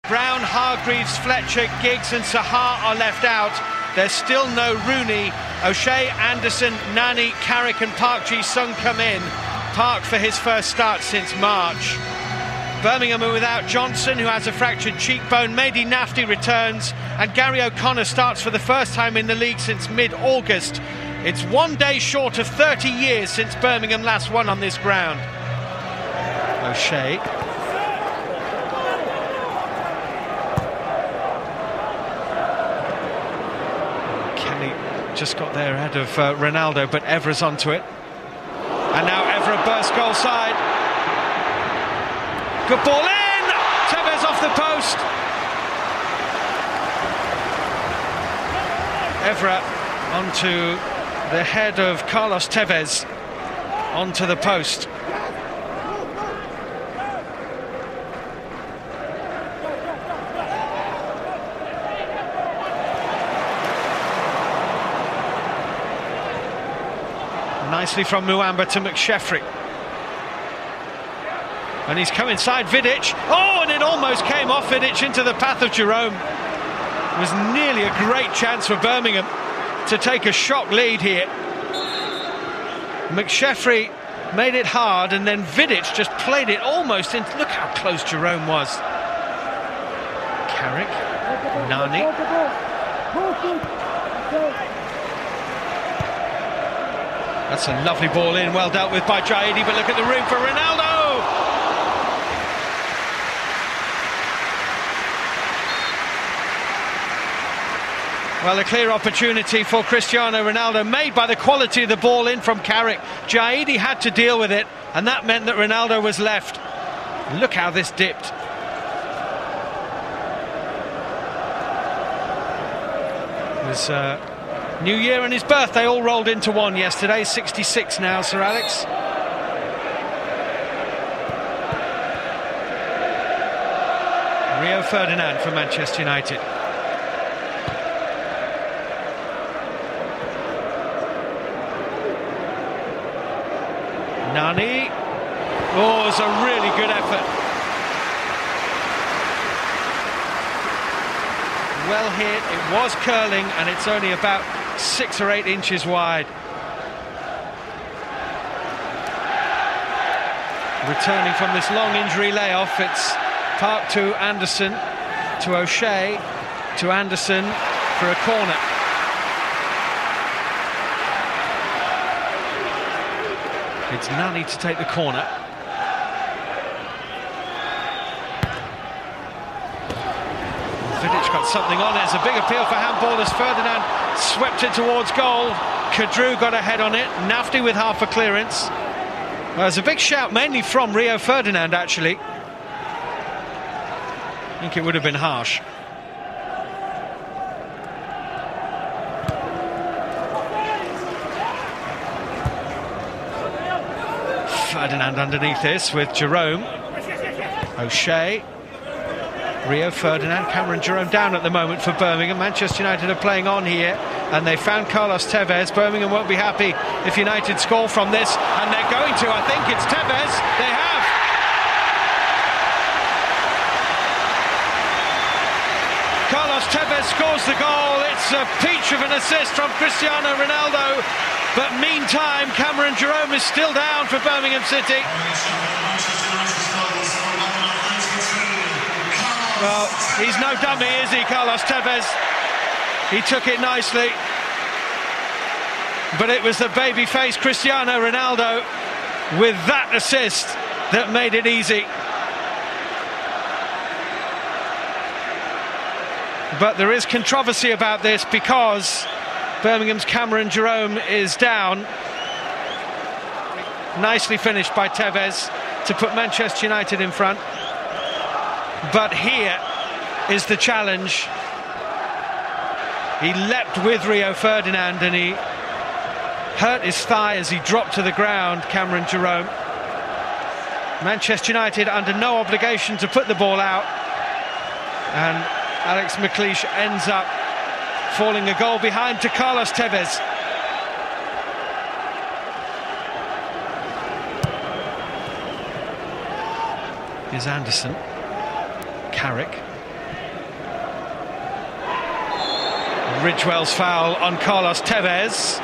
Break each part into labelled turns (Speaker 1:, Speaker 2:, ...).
Speaker 1: Brown, Hargreaves, Fletcher, Giggs and Sahar are left out. There's still no Rooney. O'Shea, Anderson, Nani, Carrick and Park Ji-sung come in. Park for his first start since March. Birmingham are without Johnson, who has a fractured cheekbone. Mehdi Nafti returns, and Gary O'Connor starts for the first time in the league since mid-August. It's 1 day short of 30 years since Birmingham last won on this ground. O'Shea. Kelly just got there ahead of Ronaldo, but Evra's onto it. And now Evra bursts goal side. Good ball in! Tevez off the post. Evra onto the head of Carlos Tevez, onto the post. Nicely from Muamba to McSheffrey. And he's come inside Vidic. Oh, and it almost came off Vidic into the path of Jerome. It was nearly a great chance for Birmingham to take a shock lead here. McSheffrey made it hard, and then Vidic just played it almost in. Look how close Jerome was. Carrick, Nani. That's a lovely ball in, well dealt with by Jaidi, but look at the room for Ronaldo! Well, a clear opportunity for Cristiano Ronaldo, made by the quality of the ball in from Carrick. Jaidi had to deal with it, and that meant that Ronaldo was left. Look how this dipped. It was New Year and his birthday all rolled into one yesterday. 66 now, Sir Alex. Rio Ferdinand for Manchester United. Nani. Oh, it's a really good effort. Well hit, it was curling, and it's only about 6 or 8 inches wide. Returning from this long injury layoff, it's Park to Anderson, to O'Shea, to Anderson for a corner. It's Nani to take the corner. Vidic got something on it. It's a big appeal for handball as Ferdinand swept it towards goal. Kadru got ahead on it. Nafti with half a clearance. Well, there's a big shout, mainly from Rio Ferdinand, actually. I think it would have been harsh. Ferdinand underneath this with Jerome. O'Shea. Rio Ferdinand, Cameron Jerome down at the moment for Birmingham. Manchester United are playing on here, and they found Carlos Tevez. Birmingham won't be happy if United score from this, and they're going to. I think it's Tevez. They have. Carlos Tevez scores the goal. It's a peach of an assist from Cristiano Ronaldo, but meantime Cameron Jerome is still down for Birmingham City. Well, he's no dummy, is he, Carlos Tevez? He took it nicely. But it was the baby-faced Cristiano Ronaldo with that assist that made it easy. But there is controversy about this because Birmingham's Cameron Jerome is down. Nicely finished by Tevez to put Manchester United in front. But here is the challenge. He leapt with Rio Ferdinand and he hurt his thigh as he dropped to the ground, Cameron Jerome. Manchester United under no obligation to put the ball out, and Alex McLeish ends up falling a goal behind to Carlos Tevez. Here's Anderson. Carrick. Ridgewell's foul on Carlos Tevez.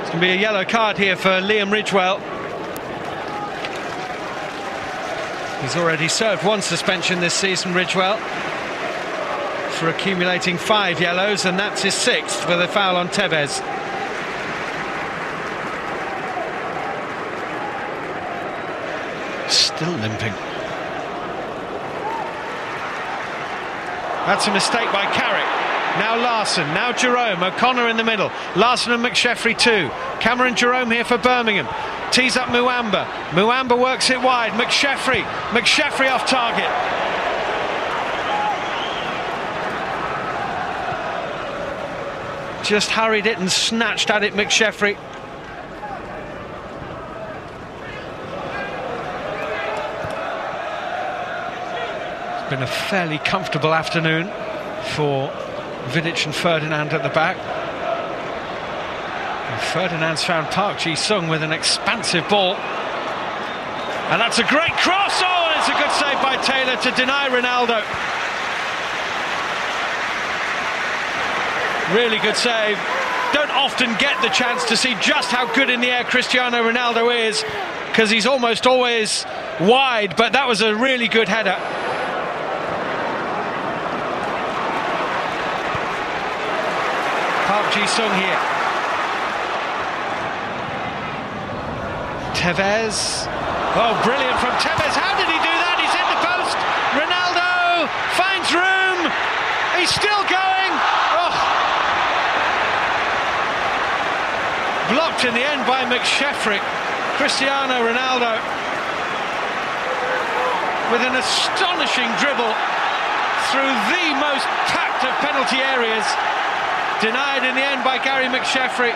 Speaker 1: It's going to be a yellow card here for Liam Ridgewell. He's already served one suspension this season, Ridgewell, for accumulating 5 yellows, and that's his 6th for the foul on Tevez. Still limping. That's a mistake by Carrick. Now Larson, now Jerome, O'Connor in the middle. Larson and McSheffrey too. Cameron Jerome here for Birmingham. Tees up Muamba. Muamba works it wide. McSheffrey off target. Just hurried it and snatched at it, McSheffrey. It's been a fairly comfortable afternoon for Vidic and Ferdinand at the back. And Ferdinand's found Park Ji-sung with an expansive ball. And that's a great cross! Oh, and it's a good save by Taylor to deny Ronaldo. Really good save. Don't often get the chance to see just how good in the air Cristiano Ronaldo is, because he's almost always wide, but that was a really good header. Park Ji-sung here. Tevez. Oh, brilliant from Tevez. How did he do that? He's hit the post. Ronaldo finds room. He's still going. Oh. Blocked in the end by McSheffrey. Cristiano Ronaldo with an astonishing dribble through the most packed of penalty areas. Denied in the end by Gary McSheffrey.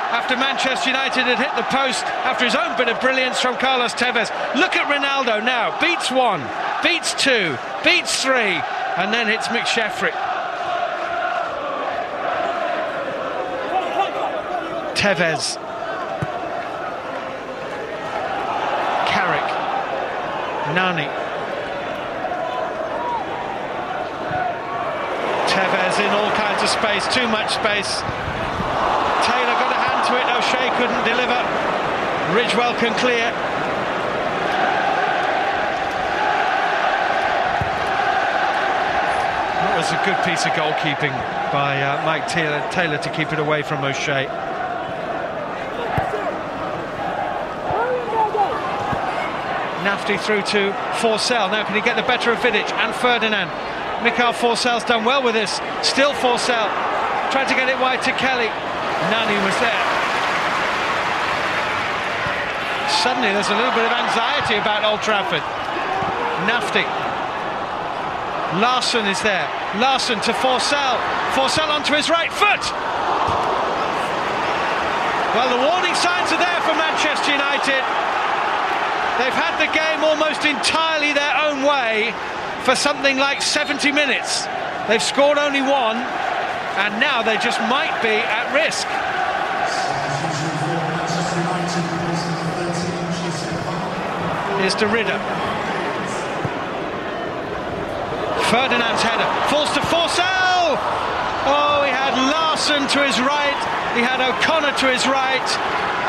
Speaker 1: After Manchester United had hit the post, after his own bit of brilliance from Carlos Tevez. Look at Ronaldo now. Beats 1, beats 2, beats 3, and then hits McSheffrey. Tevez. Carrick. Nani. Tevez in all kinds of space, too much space. Taylor got a hand to it, O'Shea couldn't deliver. Ridgewell can clear. That was a good piece of goalkeeping by Mike Taylor to keep it away from O'Shea. Nafty through to Forsell. Now can he get the better of Vidic and Ferdinand? Mikael Forsell's done well with this. Still Forsell. Tried to get it wide to Kelly. Nani was there. Suddenly there's a little bit of anxiety about Old Trafford. Nafty. Larson is there. Larson to Forsell. Forsell onto his right foot. Well, the warning signs are there for Manchester United. They've had the game almost entirely their own way for something like 70 minutes. They've scored only 1, and now they just might be at risk. Here's to Ridder. Ferdinand's header falls to Forsell. Oh, he had Larson to his right, he had O'Connor to his right,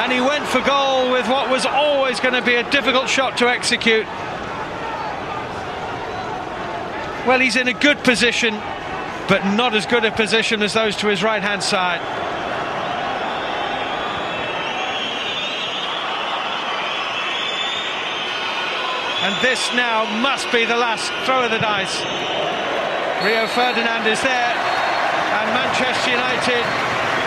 Speaker 1: and he went for goal with what was always going to be a difficult shot to execute. Well, he's in a good position, but not as good a position as those to his right-hand side. And this now must be the last throw of the dice. Rio Ferdinand is there, and Manchester United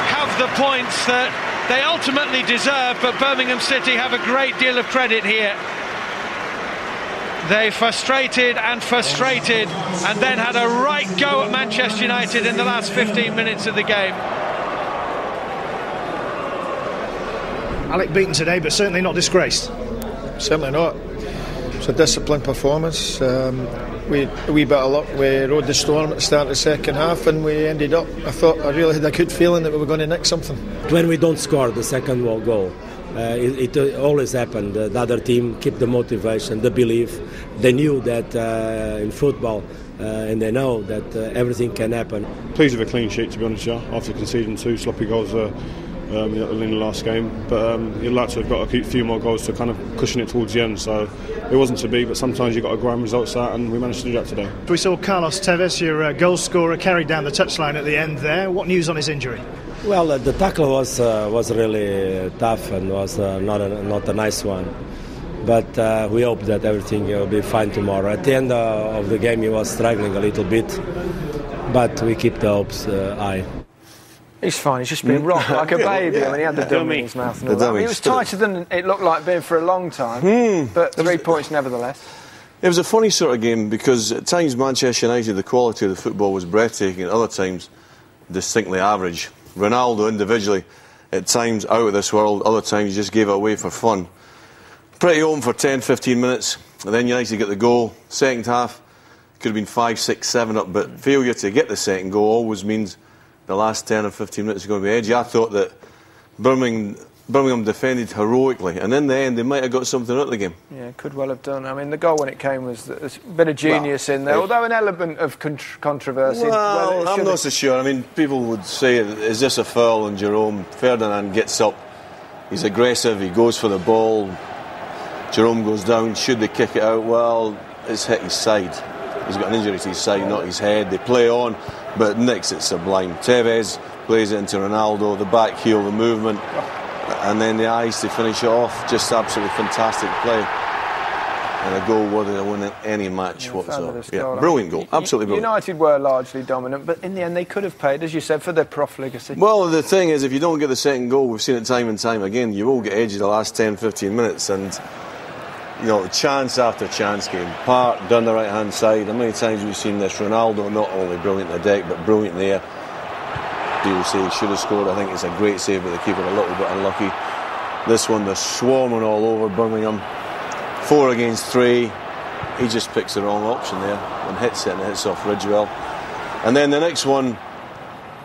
Speaker 1: have the points that they ultimately deserve, but Birmingham City have a great deal of credit here. They frustrated and then had a right go at Manchester United in the last 15 minutes of the game.
Speaker 2: Alec beaten today, but certainly not disgraced.
Speaker 3: Certainly not. It's a disciplined performance. We a wee bit of luck. We rode the storm at the start of the second half, and we ended up, I really had a good feeling that we were going to nick something.
Speaker 4: When we don't score the second goal, It always happened. The other team keep the motivation, the belief. They knew that in football, and they know that everything can happen.
Speaker 5: Pleased with a clean sheet, to be honest, yeah, after conceding 2 sloppy goals in the last game. But you'd like to have got a few more goals to kind of cushion it towards the end. So it wasn't to be, but sometimes you've got to grind results out, and we managed to do that today.
Speaker 2: We saw Carlos Tevez, your goal scorer, carried down the touchline at the end there. What news on his injury?
Speaker 4: Well, the tackle was really tough and was not a nice one. But we hope that everything will be fine tomorrow. At the end of the game, he was struggling a little bit, but we keep the hopes high.
Speaker 6: He's fine, he's just been rocked like a baby.
Speaker 5: Yeah.
Speaker 6: I mean, he had the dummy in his mouth and all that. I mean, it was tighter than it looked like being for a long time, but 3 points nevertheless.
Speaker 7: It was a funny sort of game because at times Manchester United, the quality of the football was breathtaking, at other times distinctly average. Ronaldo individually, at times out of this world, other times he just gave it away for fun. Pretty open for 10-15 minutes, and then United get the goal. Second half, could have been 5, 6, 7 up, but failure to get the second goal always means the last 10 or 15 minutes are going to be edgy. I thought that Birmingham defended heroically, and in the end they might have got something out of the game.
Speaker 6: Yeah, could well have done. I mean, the goal when it came was a bit of genius in there, although an element of controversy.
Speaker 7: Well, I'm not so sure. I mean, people would say, is this a foul on Jerome? Ferdinand gets up, he's aggressive, he goes for the ball, Jerome goes down, should they kick it out? Well, it's hit his side. He's got an injury to his side, not his head. They play on, but Nick's it sublime. Tevez plays it into Ronaldo, the back heel, the movement, and then the eyes to finish it off. Just absolutely fantastic play. And a goal worthy of winning any match whatsoever. Yeah, brilliant goal, absolutely brilliant.
Speaker 6: United were largely dominant, but in the end they could have paid, as you said, for their profligacy.
Speaker 7: Well, the thing is, if you don't get the second goal, we've seen it time and time again, you will get edgy the last 10-15 minutes, and you know, chance after chance game. Park down the right hand side. How many times we've seen this? Ronaldo not only brilliant in the deck but brilliant in the air. People say he should have scored. I think it's a great save, but the keeper a little bit unlucky. This one, they're swarming all over Birmingham. 4 against 3. He just picks the wrong option there and hits it, and it hits off Ridgewell. And then the next one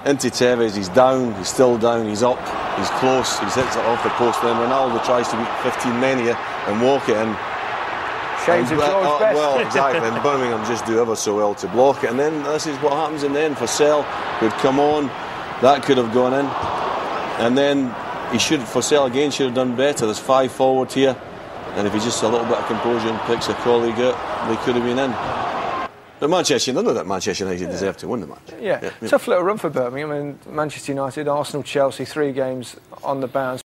Speaker 7: into Tevez. He's down, he's still down, he's up, he's close, he hits it off the post. Then Ronaldo tries to beat 15 men here and walk it in.
Speaker 6: Shames him George best.
Speaker 7: Well, exactly. And Birmingham just do ever so well to block it. And then this is what happens in the end. Forsell would come on, that could have gone in. And then Forsell again should have done better. There's 5 forward here, and if he's just a little bit of composure and picks a colleague out, they could have been in. But Manchester United deserve to win the match.
Speaker 6: Yeah. Tough little run for Birmingham. I mean, Manchester United, Arsenal, Chelsea, 3 games on the bounce.